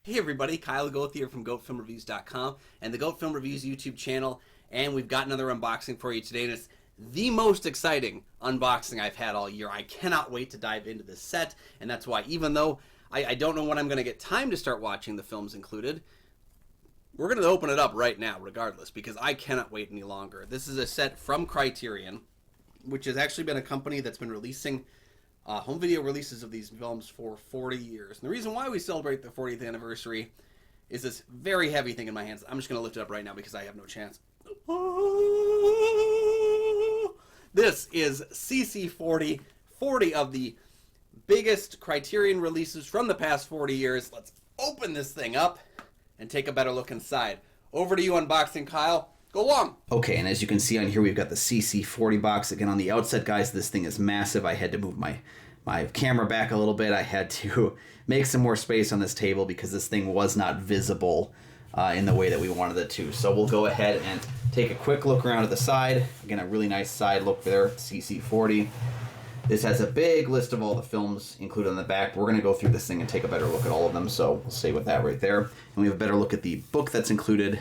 Hey everybody, Kyle Goethe here from GoatFilmReviews.com and the Goat Film Reviews YouTube channel, and we've got another unboxing for you today, and it's the most exciting unboxing I've had all year. I cannot wait to dive into this set, and that's why, even though I don't know when I'm going to get time to start watching the films included, we're going to open it up right now regardless, because I cannot wait any longer. This is a set from Criterion, which has actually been a company that's been releasing home video releases of these films for 40 years. And the reason why we celebrate the 40th anniversary is this very heavy thing in my hands. I'm just going to lift it up right now because I have no chance. This is CC40, 40 of the biggest Criterion releases from the past 40 years. Let's open this thing up and take a better look inside. Over to you, unboxing Kyle. Go long. Okay, and as you can see on here, we've got the CC40 box. Again, on the outset, guys, this thing is massive. I had to move my camera back a little bit. I had to make some more space on this table because this thing was not visible in the way that we wanted it to. So we'll go ahead and take a quick look around to the side. Again, a really nice side look there, CC40. This has a big list of all the films included on the back. We're going to go through this thing and take a better look at all of them, so we'll stay with that right there. And we have a better look at the book that's included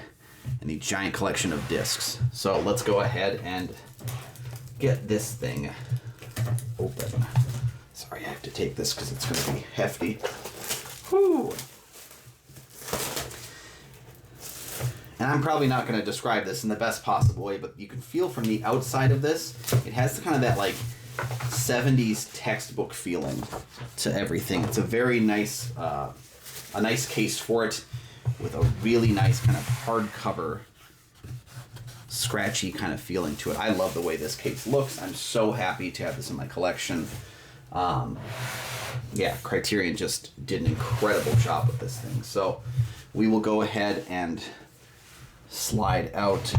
and the giant collection of discs. So let's go ahead and get this thing open. Sorry, I have to take this because it's going to be hefty. Whew. And I'm probably not going to describe this in the best possible way, but you can feel from the outside of this, it has kind of that like 70s textbook feeling to everything. It's a very nice, a nice case for it, with a really nice kind of hardcover, scratchy kind of feeling to it. I love the way this case looks. I'm so happy to have this in my collection. Yeah, Criterion just did an incredible job with this thing. So we will go ahead and slide out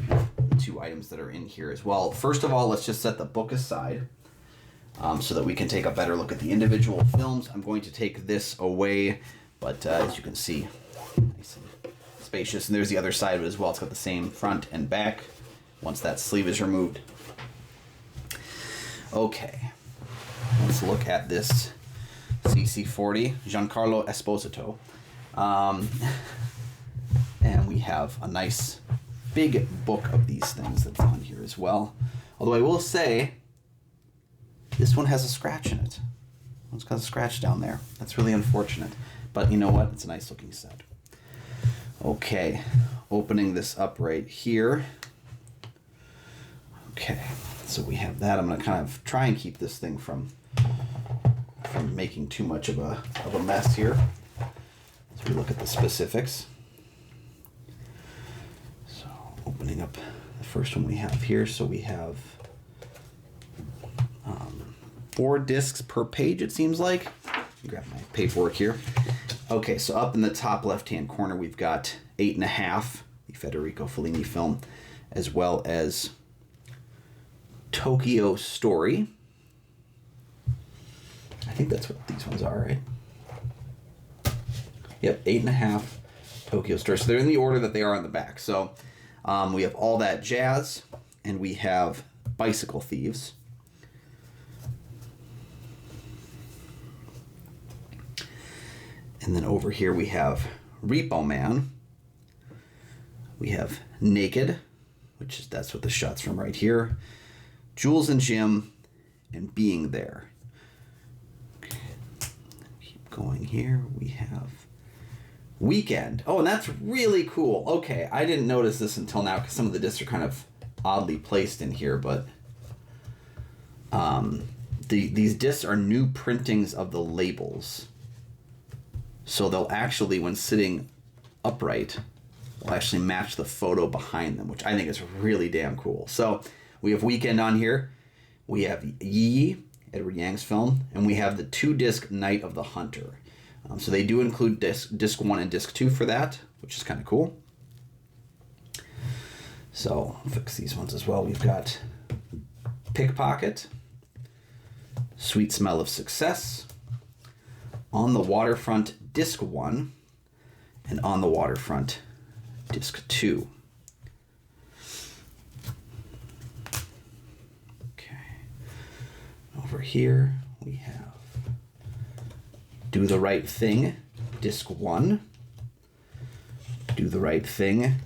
the two items that are in here as well. First of all, let's just set the book aside so that we can take a better look at the individual films. I'm going to take this away, but as you can see, nice and spacious. And there's the other side of it as well. It's got the same front and back once that sleeve is removed. Okay, let's look at this CC40, Giancarlo Esposito. And we have a nice big book of these things that's on here as well. Although I will say, this one has a scratch in it. It's got a scratch down there. That's really unfortunate. But you know what? It's a nice looking set. Okay, opening this up right here. Okay, so we have that. I'm going to kind of try and keep this thing from making too much of a mess here as we look at the specifics. So opening up the first one we have here. So we have 4 discs per page, it seems like. Grab my paperwork here. Okay, so up in the top left-hand corner, we've got 8½, the Federico Fellini film, as well as Tokyo Story. I think that's what these ones are, right? Yep, 8½, Tokyo Story. So they're in the order that they are on the back. So we have All That Jazz, and we have Bicycle Thieves. And then over here we have Repo Man. We have Naked, that's what the shot's from right here. Jules and Jim, and Being There. Okay. Keep going here. We have Weekend. Oh, and that's really cool. Okay, I didn't notice this until now because some of the discs are kind of oddly placed in here, but these discs are new printings of the labels. So they'll actually, when sitting upright, will actually match the photo behind them, which I think is really damn cool. So we have Weekend on here. We have Yi, Edward Yang's film, and we have the 2-disc Night of the Hunter. So they do include disc 1 and disc 2 for that, which is kind of cool. So I'll fix these ones as well. We've got Pickpocket, Sweet Smell of Success, On the Waterfront disc 1, and On the Waterfront disc 2. Okay. Over here we have Do the Right Thing, Disc 1. Do the Right Thing,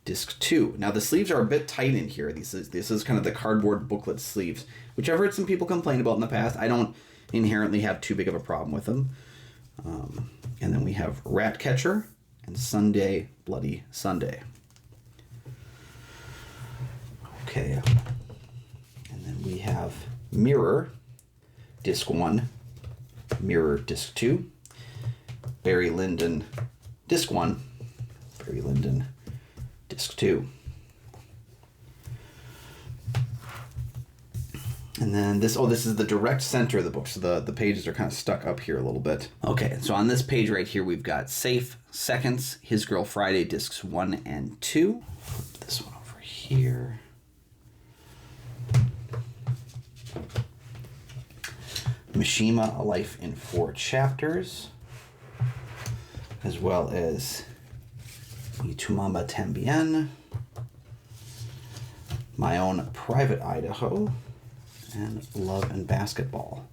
Disc 2. Now the sleeves are a bit tight in here. This is kind of the cardboard booklet sleeves, which I've heard some people complain about in the past. I don't inherently have too big of a problem with them. And then we have Ratcatcher and Sunday, Bloody Sunday. Okay. And then we have Mirror, Disc 1, Mirror, Disc 2, Barry Lyndon, Disc 1, Barry Lyndon, Disc 2. And then this is the direct center of the book, so the pages are kind of stuck up here a little bit. Okay, so on this page right here, we've got Safe, Seconds, His Girl Friday, Discs 1 and 2. Flip this one over here. Mishima, A Life in 4 Chapters, as well as Y Tu Mama Tambien, My Own Private Idaho, and Love and Basketball.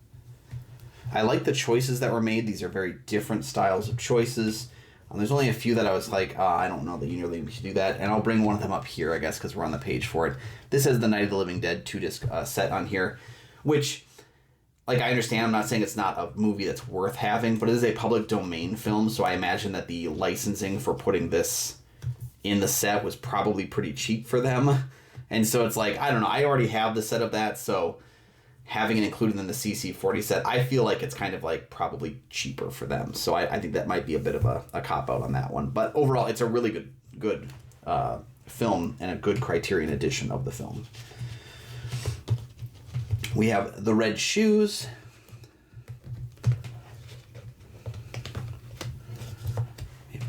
I like the choices that were made. These are very different styles of choices. There's only a few that I was like, I don't know that you really should do that. And I'll bring one of them up here, I guess, because we're on the page for it. This has the Night of the Living Dead 2-disc set on here, which, like, I understand. I'm not saying it's not a movie that's worth having, but it is a public domain film, so I imagine that the licensing for putting this in the set was probably pretty cheap for them. And so it's like, I don't know, I already have the set of that, so having it included in the CC40 set, I feel like it's kind of like probably cheaper for them. So I think that might be a bit of a cop-out on that one. But overall, it's a really good film and a good Criterion edition of the film. We have The Red Shoes.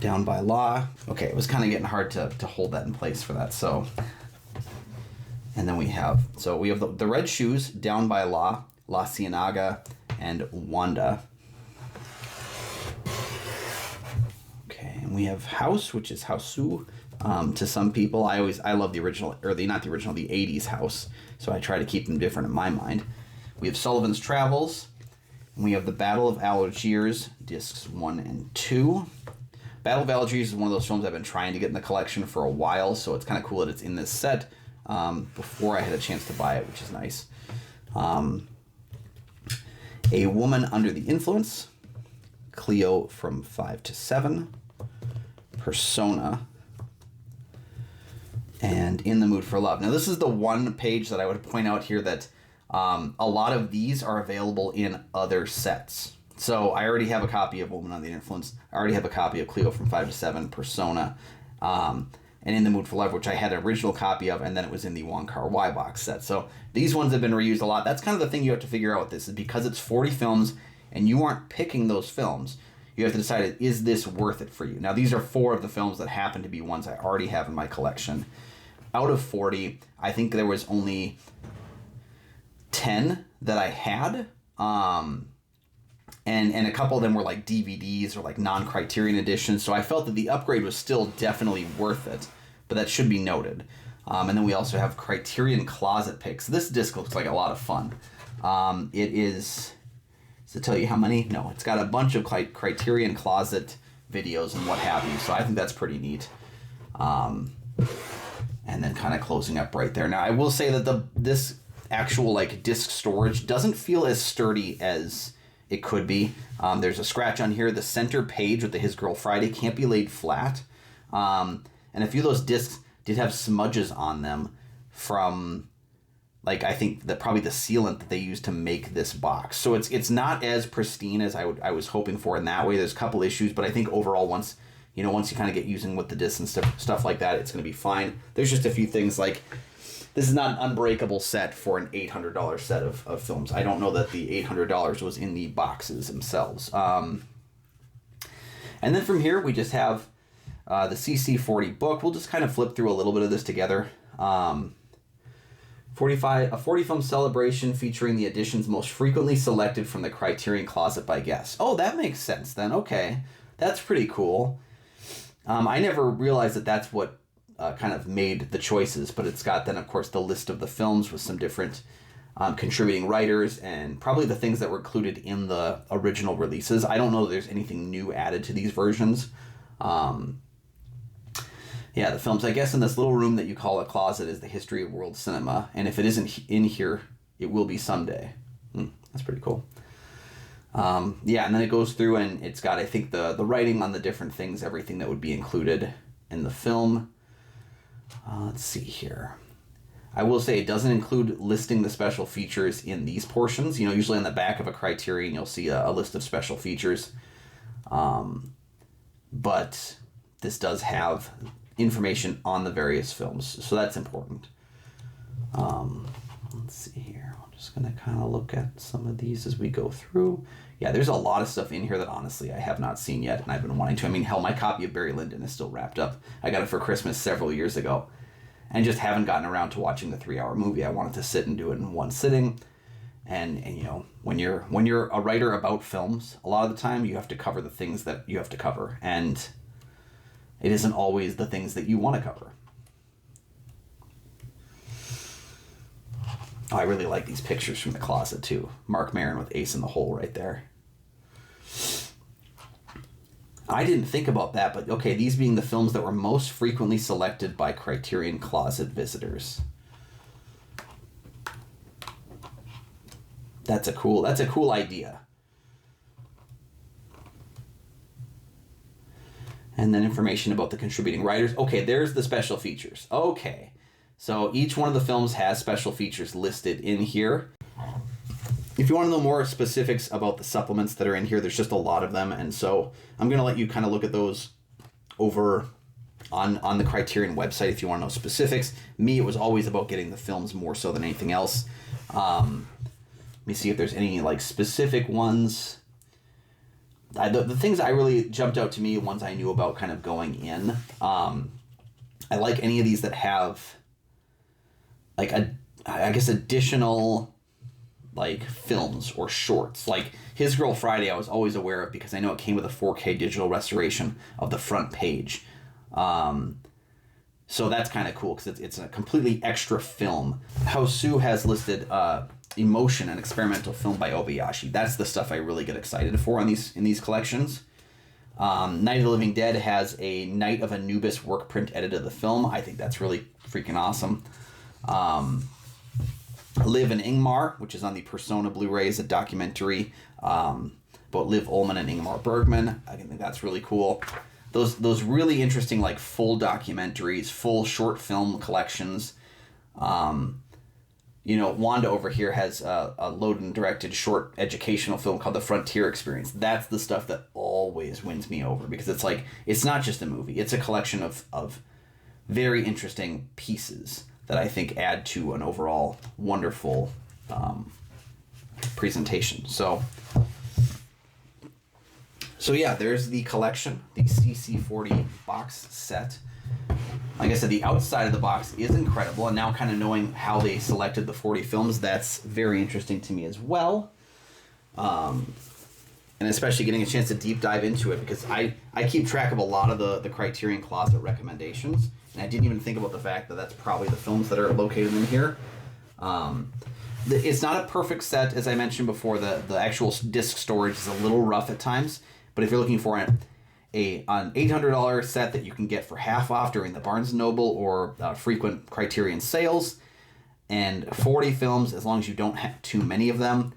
Down by Law. Okay, it was kind of getting hard to hold that in place for that, so... And then we have the Red Shoes, Down by Law, La Ciénaga, and Wanda. Okay, and we have House, which is Hausu. To some people, I love the original, or the 80s House, so I try to keep them different in my mind. We have Sullivan's Travels, and we have The Battle of Algiers, discs 1 and 2. Battle of Algiers is one of those films I've been trying to get in the collection for a while, so it's kind of cool that it's in this set. Before I had a chance to buy it, which is nice. A Woman Under the Influence, Cleo from 5 to 7, Persona, and In the Mood for Love. Now, this is the one page that I would point out here that a lot of these are available in other sets. So I already have a copy of Woman Under the Influence. I already have a copy of Cleo from 5 to 7, Persona, and In the Mood for Love, which I had an original copy of, and then it was in the Wong Kar-wai box set. So these ones have been reused a lot. That's kind of the thing you have to figure out with this, is because it's 40 films and you aren't picking those films, you have to decide, is this worth it for you? Now, these are 4 of the films that happen to be ones I already have in my collection. Out of 40, I think there was only 10 that I had. And a couple of them were like DVDs or like non-Criterion editions, so I felt that the upgrade was still definitely worth it, but that should be noted. And then we also have Criterion Closet Picks. This disc looks like a lot of fun. It is... Does it tell you how many? No, it's got a bunch of Criterion Closet videos and what have you, so I think that's pretty neat. And then kind of closing up right there. Now, I will say that this actual like disc storage doesn't feel as sturdy as it could be. There's a scratch on here. The center page with the His Girl Friday can't be laid flat. And a few of those discs did have smudges on them from, like, I think that probably the sealant that they used to make this box. So it's not as pristine as I was hoping for in that way. There's a couple issues, but I think overall once you kind of get using with the discs and stuff like that, it's going to be fine. There's just a few things like, this is not an unbreakable set for an $800 set of films. I don't know that the $800 was in the boxes themselves. And then from here, we just have the CC40 book. We'll just kind of flip through a little bit of this together. 40 film celebration featuring the editions most frequently selected from the Criterion Closet by guests. Oh, that makes sense then. Okay. That's pretty cool. I never realized that that's what kind of made the choices, but it's got then, of course, the list of the films with some different contributing writers, and probably the things that were included in the original releases. I don't know that there's anything new added to these versions. Yeah, the films, I guess in this little room that you call a closet is the history of world cinema, and if it isn't in here, it will be someday. That's pretty cool. Yeah, and then it goes through and it's got, I think, the writing on the different things, everything that would be included in the film. Let's see here. I will say it doesn't include listing the special features in these portions. You know, usually on the back of a Criterion, you'll see a list of special features. But this does have information on the various films, so that's important. Let's see here. I'm just going to kind of look at some of these as we go through. Yeah, there's a lot of stuff in here that honestly I have not seen yet, and I've been wanting to. I mean, hell, my copy of Barry Lyndon is still wrapped up. I got it for Christmas several years ago, and just haven't gotten around to watching the 3-hour movie. I wanted to sit and do it in one sitting. And you know, when you're a writer about films, a lot of the time you have to cover the things that you have to cover, and it isn't always the things that you want to cover. Oh, I really like these pictures from the closet too. Mark Maron with Ace in the Hole right there. I didn't think about that, but okay, these being the films that were most frequently selected by Criterion Closet visitors. That's a cool idea. And then information about the contributing writers. Okay, there's the special features. Okay, so each one of the films has special features listed in here. If you want to know more specifics about the supplements that are in here, there's just a lot of them, and so I'm going to let you kind of look at those over on the Criterion website if you want to know specifics. Me, it was always about getting the films more so than anything else. Let me see if there's any like specific ones. The things I really jumped out to me, ones I knew about kind of going in. I like any of these that have like I guess additional like films or shorts. Like His Girl Friday I was always aware of because I know it came with a 4K digital restoration of the front page. So that's kind of cool because it's a completely extra film. How Sue has listed Emotion, an experimental film by Obayashi. That's the stuff I really get excited for in these collections. Night of the Living Dead has a Night of Anubis work print edit of the film. I think that's really freaking awesome. Liv and Ingmar, which is on the Persona Blu-ray, is a documentary about Liv Ullmann and Ingmar Bergman. I think that's really cool. Those really interesting like full documentaries, full short film collections. You know, Wanda over here has a loaded and directed short educational film called The Frontier Experience. That's the stuff that always wins me over because it's like, it's not just a movie. It's a collection of very interesting pieces that I think add to an overall wonderful presentation. So yeah, there's the collection, the CC40 box set. Like I said, the outside of the box is incredible, and now kind of knowing how they selected the 40 films, that's very interesting to me as well. And especially getting a chance to deep dive into it, because I keep track of a lot of the Criterion Closet recommendations, and I didn't even think about the fact that that's probably the films that are located in here. It's not a perfect set, as I mentioned before. The actual disc storage is a little rough at times, but if you're looking for an $800 set that you can get for half off during the Barnes & Noble or frequent Criterion sales, and 40 films, as long as you don't have too many of them,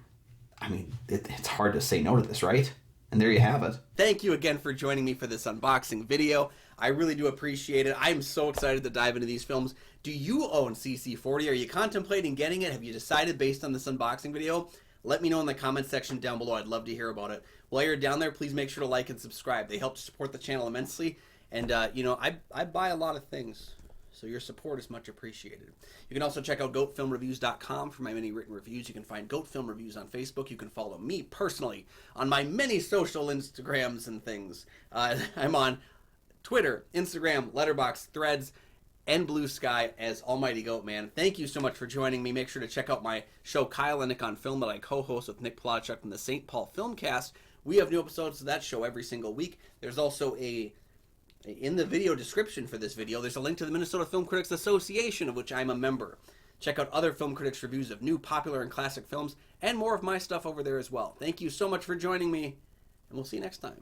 I mean, it's hard to say no to this, right? And there you have it. Thank you again for joining me for this unboxing video. I really do appreciate it. I'm so excited to dive into these films. Do you own CC40? Are you contemplating getting it? Have you decided based on this unboxing video? Let me know in the comments section down below. I'd love to hear about it. While you're down there, please make sure to like and subscribe. They help to support the channel immensely. And, you know, I buy a lot of things, so your support is much appreciated. You can also check out GoatFilmReviews.com for my many written reviews. You can find Goat Film Reviews on Facebook. You can follow me personally on my many social Instagrams and things. I'm on Twitter, Instagram, Letterboxd, Threads, and Blue Sky as Almighty Goat Man. Thank you so much for joining me. Make sure to check out my show Kyle and Nick on Film that I co-host with Nick Plotchuk from the St. Paul Filmcast. We have new episodes of that show every single week. There's also in the video description for this video, there's a link to the Minnesota Film Critics Association, of which I'm a member. Check out other film critics' reviews of new, popular, and classic films, and more of my stuff over there as well. Thank you so much for joining me, and we'll see you next time.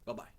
Bye-bye.